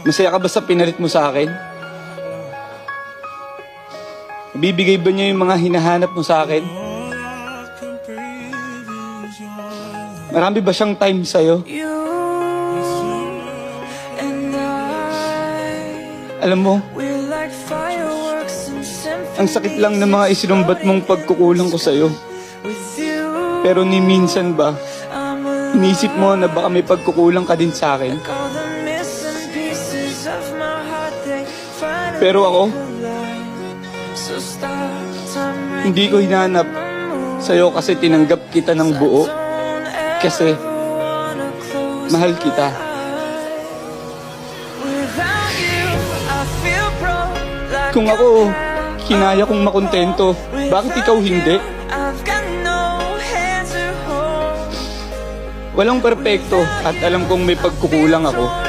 Masaya ka ba sa pinalit mo sa akin? Bibigay ba niya yung mga hinahanap mo sa akin? Marami ba siyang time sa'yo? Alam mo, ang sakit lang ng mga isinumbat mong pagkukulang ko sa'yo. Pero ni minsan ba, inisip mo na baka may pagkukulang ka din sa akin? Pero ako, hindi ko hinanap sa'yo kasi tinanggap kita ng buo. Kasi, mahal kita. Kung ako, kinaya kong makontento, bakit ikaw hindi? Walang perpekto at alam kong may pagkukulang ako.